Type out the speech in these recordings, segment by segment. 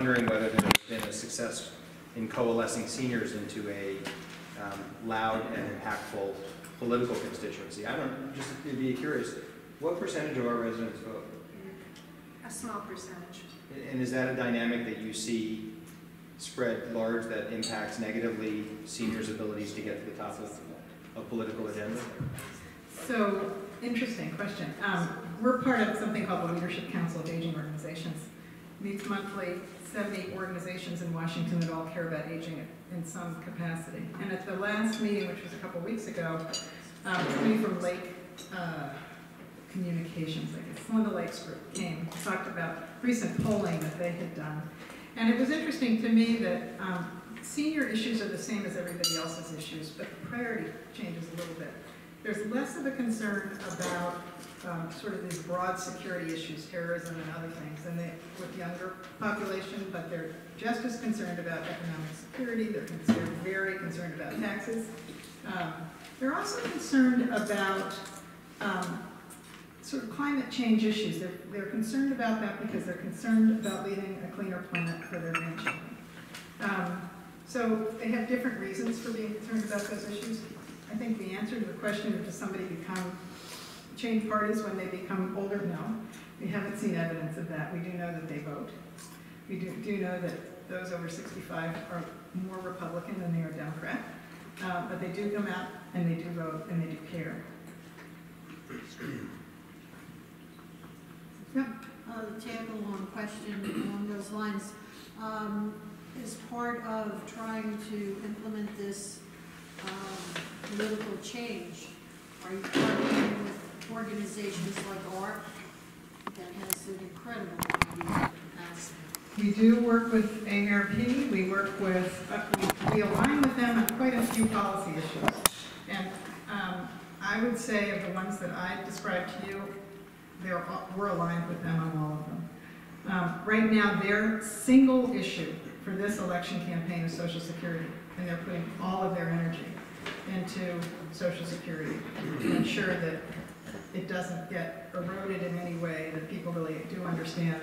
wondering whether there's been a success in coalescing seniors into a loud and impactful political constituency. I'd be curious, what percentage of our residents vote? A small percentage. And is that a dynamic that you see spread large that impacts negatively seniors' abilities to get to the top of a political agenda? So, interesting question. We're part of something called the Leadership Council of Aging Organizations. Meets monthly, 70 organizations in Washington that all care about aging in some capacity. And at the last meeting, which was a couple weeks ago, somebody from Lake Communications, I guess, one of the Lakes group came, talked about recent polling that they had done. And it was interesting to me that senior issues are the same as everybody else's issues, but the priority changes a little bit. There's less of a concern about sort of these broad security issues, terrorism and other things, than with younger population, but they're just as concerned about economic security. They're very concerned about taxes. They're also concerned about sort of climate change issues. They're concerned about that because they're concerned about leaving a cleaner planet for their grandchildren. So they have different reasons for being concerned about those issues. I think the answer to the question of does somebody change parties when they become older? No. We haven't seen evidence of that. We do know that they vote. We do know that those over 65 are more Republican than they are Democrat. But they do come out and they do vote and they do care. Yep. Tag along question along those lines. As part of trying to implement this political change, are you partnering with organizations like ARC that has an incredible capacity? We do work with AARP. We work with, we align with them on quite a few policy issues. And I would say of the ones that I described to you, we're aligned with them on all of them. Right now, their single issue for this election campaign is Social Security, and they're putting all of their energy into Social Security to ensure that it doesn't get eroded in any way, that people really do understand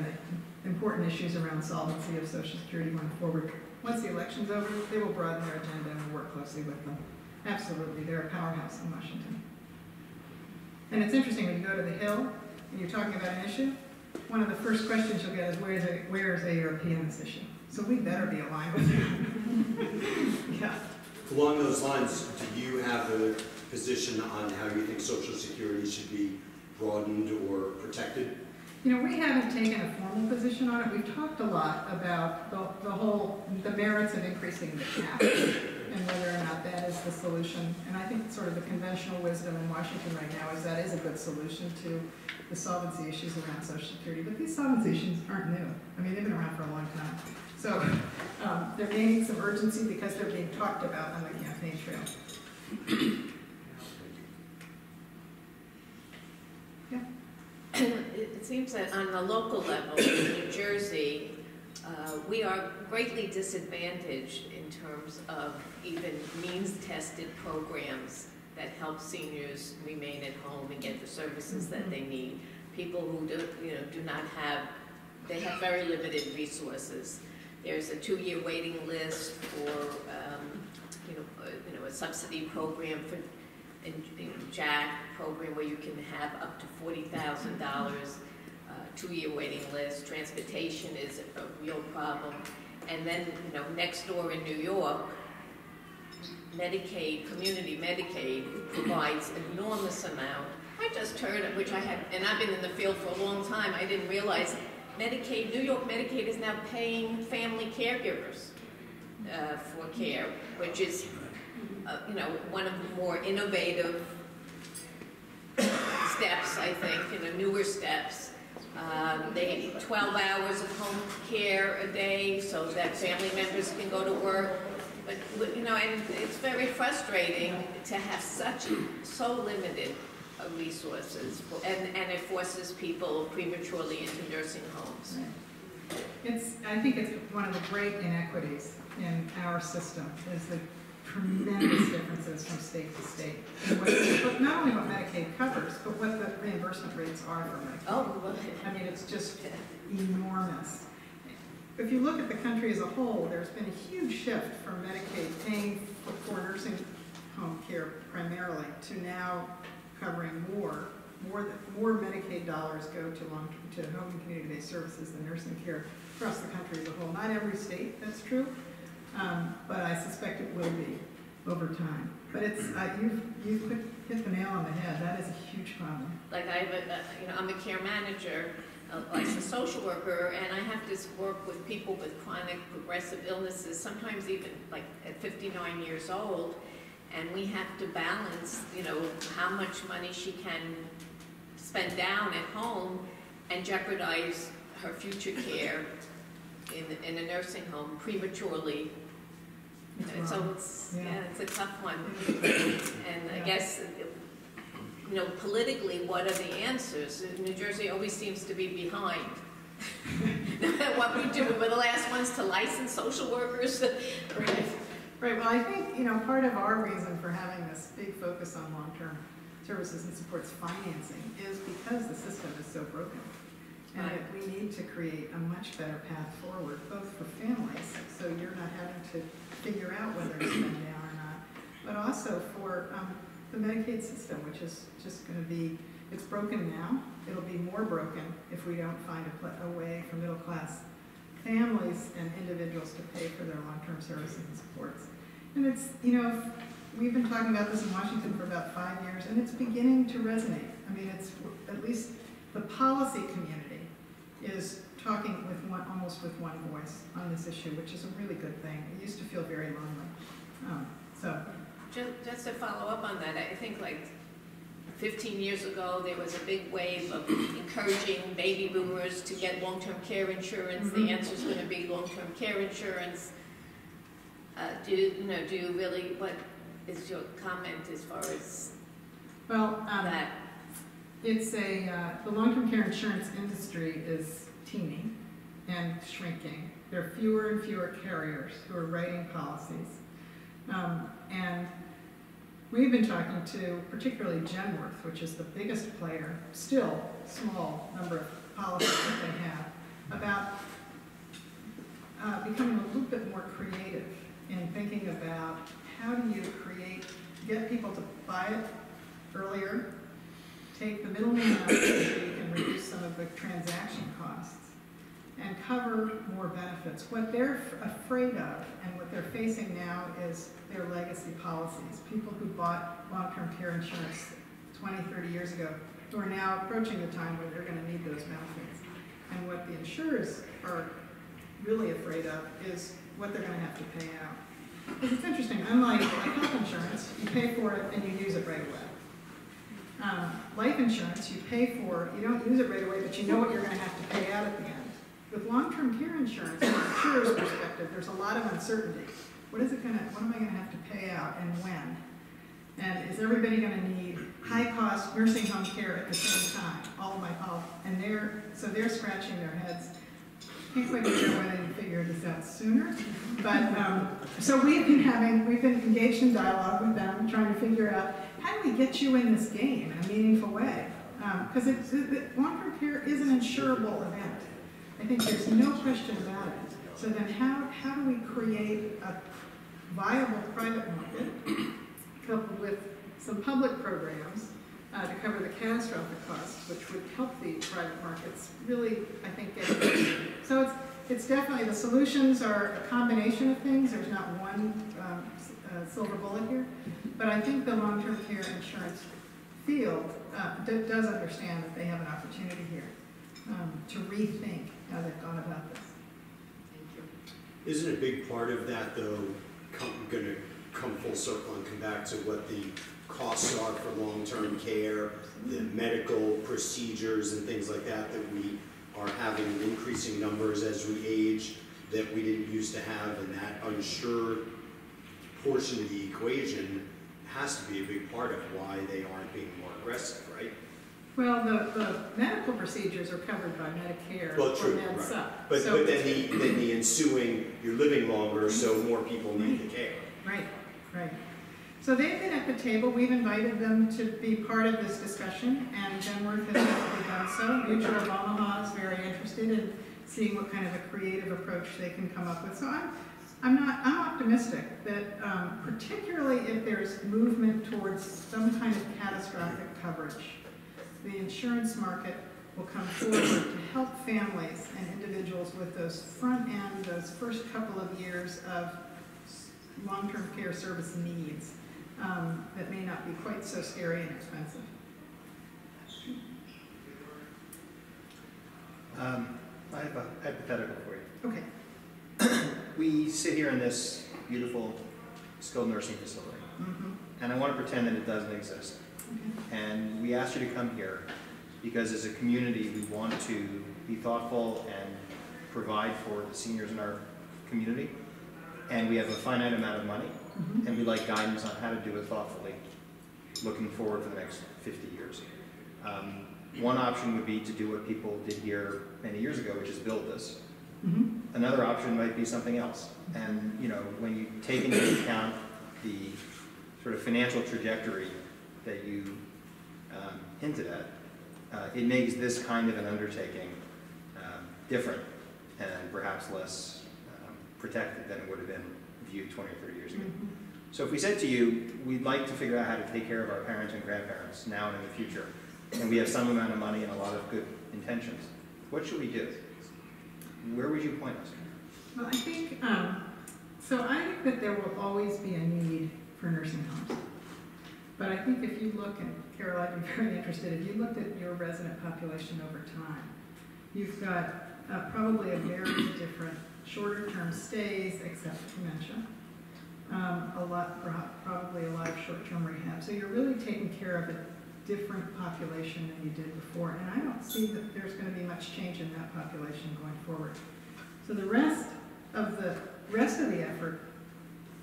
the important issues around solvency of Social Security going forward. Once the election's over, they will broaden their agenda and work closely with them. Absolutely, they're a powerhouse in Washington. And it's interesting, when you go to the Hill and you're talking about an issue, one of the first questions you'll get is, where is AARP in this issue? So we better be aligned with them. Yeah. Along those lines, do you have a position on how you think Social Security should be broadened or protected? You know, we haven't taken a formal position on it. We've talked a lot about the merits of increasing the cap and whether or not that is the solution. And I think sort of the conventional wisdom in Washington right now is that is a good solution to the solvency issues around Social Security. But these solvency issues aren't new. I mean, they've been around for a long time. So they're gaining some urgency because they're being talked about on the campaign trail. Yeah. It seems that on the local level in New Jersey, we are greatly disadvantaged in terms of even means-tested programs that help seniors remain at home and get the services that they need. People who do not have, they have very limited resources. There's a 2-year waiting list for a subsidy program for in JAC program where you can have up to $40,000. 2-year waiting list. Transportation is a real problem. And then, next door in New York, Medicaid, community Medicaid, provides an enormous amount. I just heard, which I had, and I've been in the field for a long time, I didn't realize Medicaid, New York Medicaid is now paying family caregivers for care, which is, one of the more innovative steps, I think, newer steps. They need 12 hours of home care a day so that family members can go to work. But and it's very frustrating to have so limited resources, and it forces people prematurely into nursing homes. I think it's one of the great inequities in our system is the tremendous differences from state to state. But not only what Medicaid covers, but what the reimbursement rates are for Medicaid. Oh, well, I mean, it's just enormous. if you look at the country as a whole, there's been a huge shift from Medicaid paying for nursing home care primarily to now covering more Medicaid dollars go to home and community-based services than nursing care across the country as a whole. Not every state, that's true, but I suspect it will be over time. But it's, you've hit the nail on the head. That is a huge problem. Like I have I'm a care manager, a licensed social worker, and I have to work with people with chronic progressive illnesses, sometimes even like at 59 years old, and we have to balance, how much money she can spend down at home and jeopardize her future care in a nursing home prematurely. And so it's a tough one. And I guess, politically, what are the answers? New Jersey always seems to be behind. No matter what we do, we're the last ones to license social workers. Right, well, I think, part of our reason for having this big focus on long-term services and supports financing is because the system is so broken. And Right. we need to create a much better path forward, both for families, so you're not having to figure out whether to spend down or not, but also for the Medicaid system, which is just going to be, it's broken now. It'll be more broken if we don't find a way for middle-class families and individuals to pay for their long-term services and supports. And it's, we've been talking about this in Washington for about 5 years, and it's beginning to resonate. I mean, it's at least the policy community is talking with almost with one voice on this issue, which is a really good thing. It used to feel very lonely. Just to follow up on that, I think like 15 years ago, there was a big wave of encouraging baby boomers to get long-term care insurance. Mm-hmm. The answer is going to be long-term care insurance. Do you really, what is your comment as far as that? It's the long-term care insurance industry is teeming and shrinking. There are fewer and fewer carriers who are writing policies. And we've been talking to particularly Genworth, which is the biggest player, still small number of policies that they have, about becoming a little bit more creative in thinking about how do you get people to buy it earlier, take the middleman out so you can reduce some of the transaction costs, and cover more benefits. What they're afraid of and what they're facing now is their legacy policies. People who bought long-term care insurance 20, 30 years ago who are now approaching the time where they're going to need those benefits. And what the insurers are really afraid of is what they're going to have to pay out. Because it's interesting, unlike health insurance, you pay for it and you use it right away. Life insurance, you pay for it, you don't use it right away, but you know what you're going to have to pay out at the end. With long-term care insurance, from the insurer's perspective, there's a lot of uncertainty. What am I going to have to pay out and when? And is everybody going to need high-cost nursing home care at the same time? All of my policies, and they're scratching their heads. Can't quite figure out whether they figure this out sooner. But so we've been engaged in dialogue with them, trying to figure out how do we get you in this game in a meaningful way? Because long-term care is an insurable event. I think there's no question about it. So then how do we create a viable private market coupled with some public programs to cover the catastrophic costs, which would help the private markets really, I think, get it. So it's definitely, the solutions are a combination of things. There's not one silver bullet here. But I think the long-term care insurance field does understand that they have an opportunity here to rethink how they've gone about this. Thank you. Isn't a big part of that, though, going to come full circle and come back to what the costs are for long-term care, the medical procedures and things like that we are having increasing numbers as we age that we didn't used to have, and that unsure portion of the equation has to be a big part of why they aren't being more aggressive, right? Well, the medical procedures are covered by Medicare Well, true, or MedSup. right. But then the ensuing, you're living longer, so more people need the care. Right. So they've been at the table. We've invited them to be part of this discussion, and Genworth has definitely done so. Mutual of Omaha is very interested in seeing what kind of a creative approach they can come up with. So I'm optimistic that particularly if there's movement towards some kind of catastrophic coverage, the insurance market will come forward to help families and individuals with those front end, those first couple of years of long-term care service needs that may not be quite so scary and expensive. I have a hypothetical for you. Okay. We sit here in this beautiful skilled nursing facility, and I want to pretend that it doesn't exist. Okay. And we asked you to come here because as a community, we want to be thoughtful and provide for the seniors in our community. And we have a finite amount of money, and we'd like guidance on how to do it thoughtfully, looking forward for the next 50 years. One option would be to do what people did here many years ago, which is build this. Another option might be something else. And you know, when you take into account the sort of financial trajectory that you hinted at, it makes this kind of an undertaking different and perhaps less protected than it would have been viewed 20 or 30 years ago. So if we said to you, we'd like to figure out how to take care of our parents and grandparents now and in the future, and we have some amount of money and a lot of good intentions, what should we do? Where would you point us? Well, I think, so I think that there will always be a need for nursing homes. But I think if you look, and Carol, I'd be very interested, if you looked at your resident population over time, you've got probably a very different shorter term stays, except dementia, probably a lot of short-term rehab. So you're really taking care of a different population than you did before, and I don't see that there's going to be much change in that population going forward. So the rest of the effort,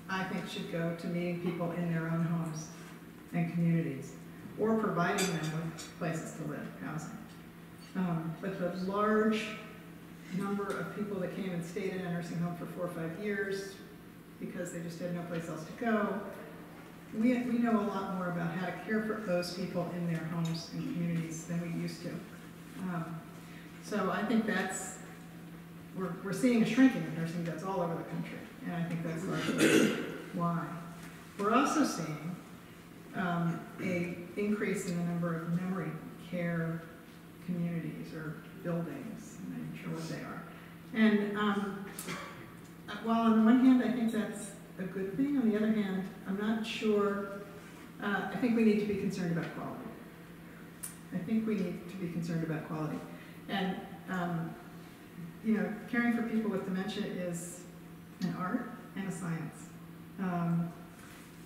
I think, should go to meeting people in their own homes and communities, or providing them with places to live, housing. But the large number of people that came and stayed in a nursing home for 4 or 5 years because they just had no place else to go, we know a lot more about how to care for those people in their homes and communities than we used to. So I think we're seeing a shrinking of nursing beds all over the country, and I think that's largely why. We're also seeing a increase in the number of memory care communities or buildings, I'm not even sure what they are. And while on the one hand I think that's a good thing, on the other hand, I'm not sure, I think we need to be concerned about quality. I think we need to be concerned about quality. And, you know, caring for people with dementia is an art and a science.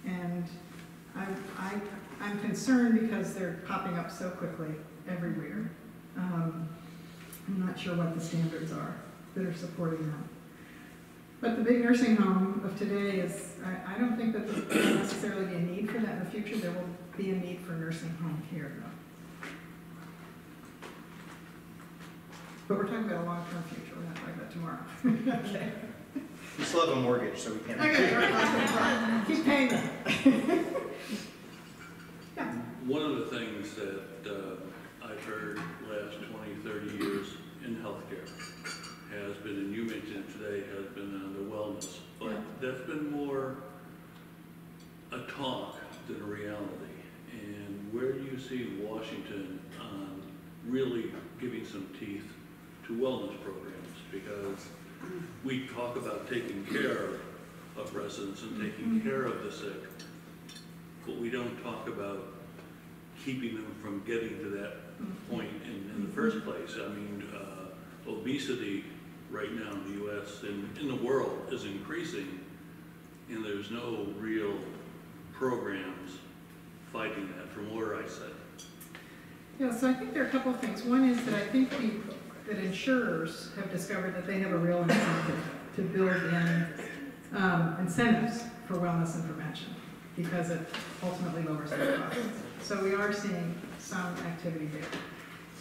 And I'm concerned because they're popping up so quickly everywhere. I'm not sure what the standards are that are supporting them. But the big nursing home of today is, I don't think that there will necessarily be a need for that in the future. There will be a need for nursing home care, though. But we're talking about a long-term future. We're not talking about tomorrow. Okay. We still have a mortgage, so we can't. Okay, keep paying that. Yeah. One of the things that I've heard last 20, 30 years in healthcare has been, and you mentioned today, has been on the wellness, but that's been more a talk than a reality. And where do you see Washington on really giving some teeth to wellness programs? Because we talk about taking care of residents and taking care of the sick, but we don't talk about keeping them from getting to that point in the first place. I mean, obesity right now in the U.S. and in the world is increasing, and there's no real programs fighting that, from where I sit. Yeah, so I think there are a couple of things. One is that I think that insurers have discovered that they have a real incentive to build in incentives for wellness and prevention, because it ultimately lowers their costs. So we are seeing some activity there.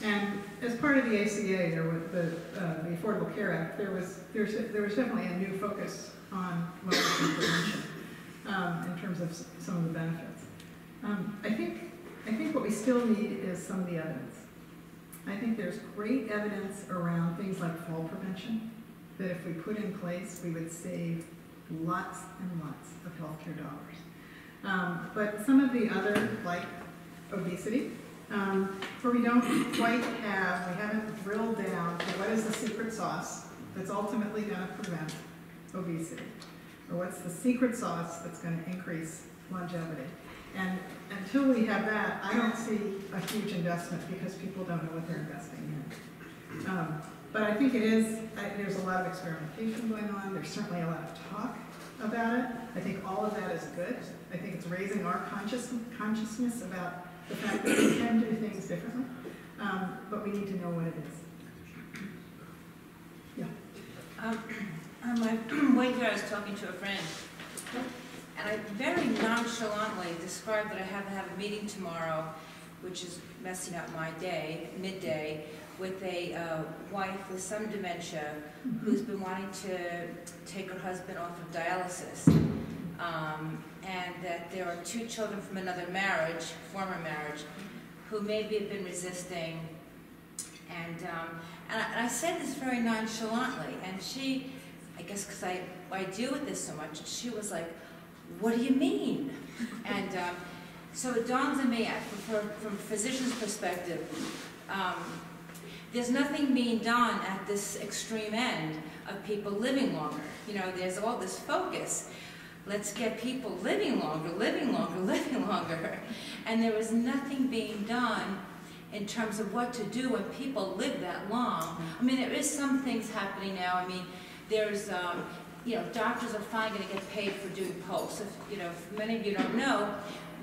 And as part of the ACA, or with the Affordable Care Act, there was definitely a new focus on wellness and prevention in terms of some of the benefits. I think what we still need is some of the evidence. I think there's great evidence around things like fall prevention, that if we put in place, we would save lots and lots of healthcare dollars. But some of the other, like obesity, where we don't quite have, we haven't drilled down to what is the secret sauce that's ultimately going to prevent obesity, or what's the secret sauce that's going to increase longevity. And until we have that, I don't see a huge investment because people don't know what they're investing in. But I think it is, there's a lot of experimentation going on. There's certainly a lot of talk about it. I think all of that is good. I think it's raising our consciousness about the fact that we can do things differently, but we need to know what it is. Yeah. On my way here, I was talking to a friend, and I very nonchalantly described that I have to have a meeting tomorrow, which is messing up my day, midday, with a wife with some dementia who's been wanting to take her husband off of dialysis. And that there are 2 children from another marriage, former marriage, who maybe have been resisting. And I said this very nonchalantly, and she, I guess because I deal with this so much, she was like, "What do you mean?" And so it dawns on me, from a physician's perspective, there's nothing being done at this extreme end of people living longer. You know, there's all this focus. Let's get people living longer, living longer, living longer. And there is nothing being done in terms of what to do when people live that long. I mean, there is some things happening now. I mean, there's, you know, doctors are finally going to get paid for doing pulse. If, you know, if many of you don't know,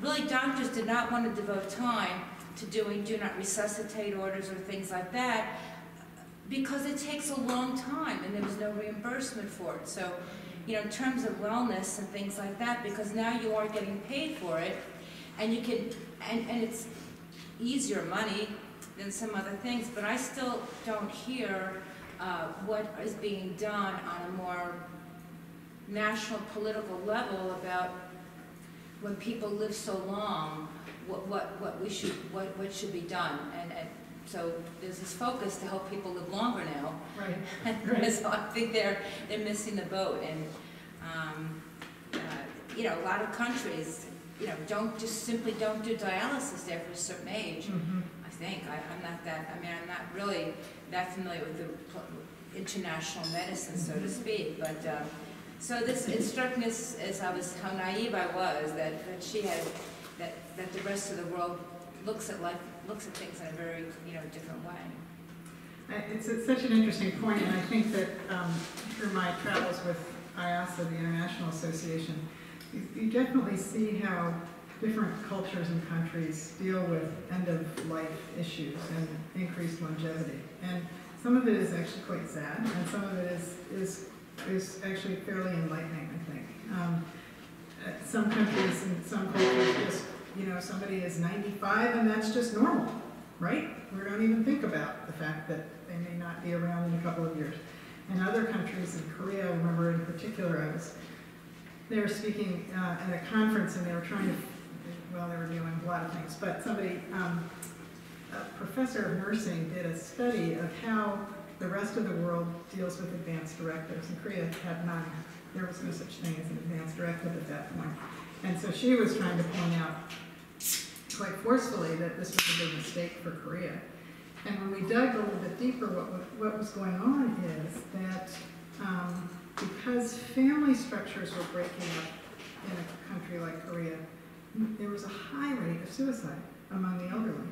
really doctors did not want to devote time to doing do not resuscitate orders or things like that because it takes a long time and there was no reimbursement for it. So, you know, in terms of wellness and things like that, because now you are getting paid for it, and you can, and it's easier money than some other things, but I still don't hear what is being done on a more national political level about when people live so long, what should be done, and so there's this focus to help people live longer now. Right. So I think they're missing the boat, and you know, a lot of countries, you know, simply don't do dialysis after a certain age. Mm-hmm. I think I'm not really that familiar with the international medicine, so to speak, but. So it struck me as how naive I was that she had that the rest of the world looks at things in a very, you know, different way. It's such an interesting point, and I think that through my travels with IASA, the International Association, you definitely see how different cultures and countries deal with end-of-life issues and increased longevity. And some of it is actually quite sad, and some of it is actually fairly enlightening, I think. Some countries and some cultures just, you know, somebody is 95 and that's just normal, right? We don't even think about the fact that they may not be around in a couple of years. In other countries, in Korea, I remember in particular, they were speaking at a conference and they were trying to, well, they were doing a lot of things, but somebody, a professor of nursing did a study of how the rest of the world deals with advanced directives. And Korea had none. There was no such thing as an advanced directive at that point. And so she was trying to point out quite forcefully that this was a big mistake for Korea. And when we dug a little bit deeper, what was going on is that because family structures were breaking up in a country like Korea, there was a high rate of suicide among the elderly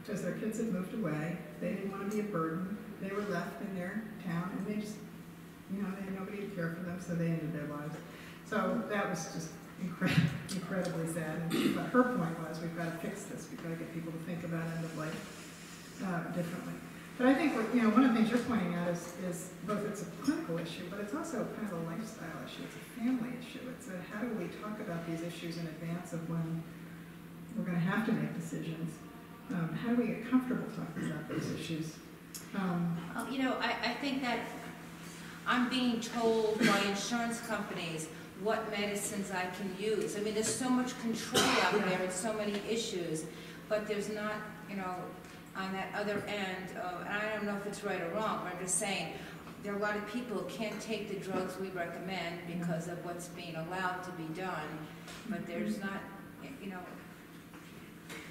because their kids had moved away. They didn't want to be a burden. They were left in their town, and they just, you know, they had nobody to care for them, so they ended their lives. So that was just incredibly sad. But her point was, we've got to fix this. We've got to get people to think about end of life differently. But I think, you know, one of the things you're pointing out is both it's a clinical issue, but it's also kind of a lifestyle issue. It's a family issue. It's a, how do we talk about these issues in advance of when we're going to have to make decisions? How do we get comfortable talking about those issues? You know, I think that I'm being told by insurance companies what medicines I can use. I mean, there's so much control out there and so many issues, but there's not, you know, on that other end of, and I don't know if it's right or wrong, but I'm just saying, there are a lot of people who can't take the drugs we recommend because of what's being allowed to be done, but there's not, you know,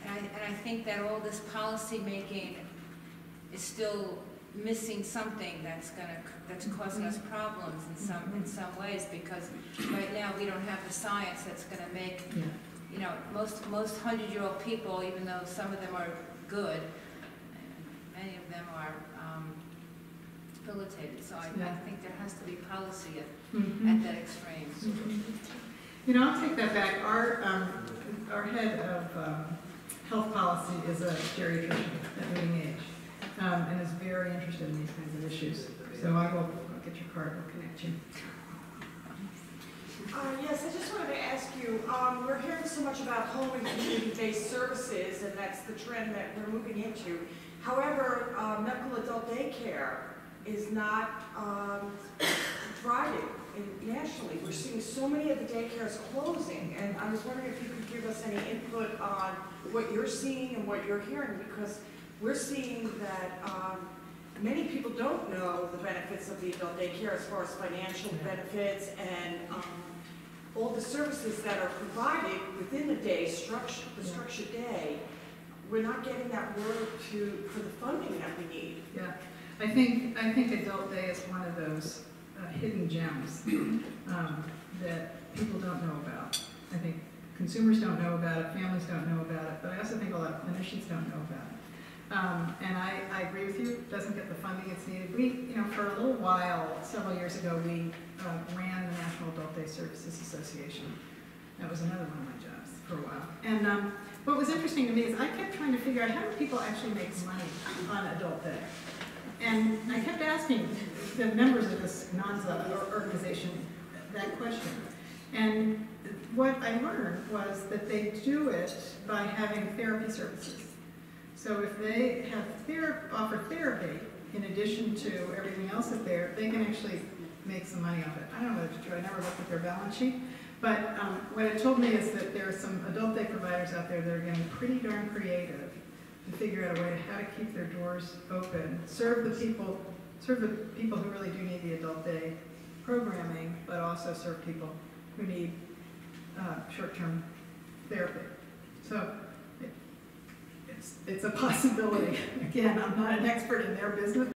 and I think that all this policy making is still missing something that's causing us problems in some ways, because right now we don't have the science that's gonna make, you know, most 100-year-old people, even though some of them are good, many of them are debilitated. So I think there has to be policy at that extreme. You know, I'll take that back. Our head of health policy is a geriatrician at Living Age, and is very interested in these kinds of issues. So I'll get your card, I'll connect you. Yes, I just wanted to ask you, we're hearing so much about home and community-based services, and that's the trend that we're moving into. However, medical adult daycare is not thriving nationally. We're seeing so many of the daycares closing, and I was wondering if you could give us any input on what you're seeing and what you're hearing, because we're seeing that many people don't know the benefits of the adult daycare as far as financial benefits and all the services that are provided within the day, the structured day. We're not getting that word for the funding that we need. Yeah, I think adult day is one of those hidden gems that people don't know about. I think consumers don't know about it, families don't know about it, but I also think a lot of clinicians don't know about it. And I agree with you, it doesn't get the funding it's needed. We, you know, for a little while, several years ago, we ran the National Adult Day Services Association. That was another one of my jobs for a while. And what was interesting to me is I kept trying to figure out how do people actually make money on adult day? And I kept asking the members of this NANZA organization that question. And what I learned was that they do it by having therapy services. So if they have offer therapy in addition to everything else that's there, they can actually make some money off it. I don't know whether to try, I never looked at their balance sheet, but what it told me is that there are some adult day providers out there that are getting pretty darn creative to figure out a way to how to keep their doors open, serve the people who really do need the adult day programming, but also serve people who need short-term therapy. So it's a possibility. Again, I'm not an expert in their business.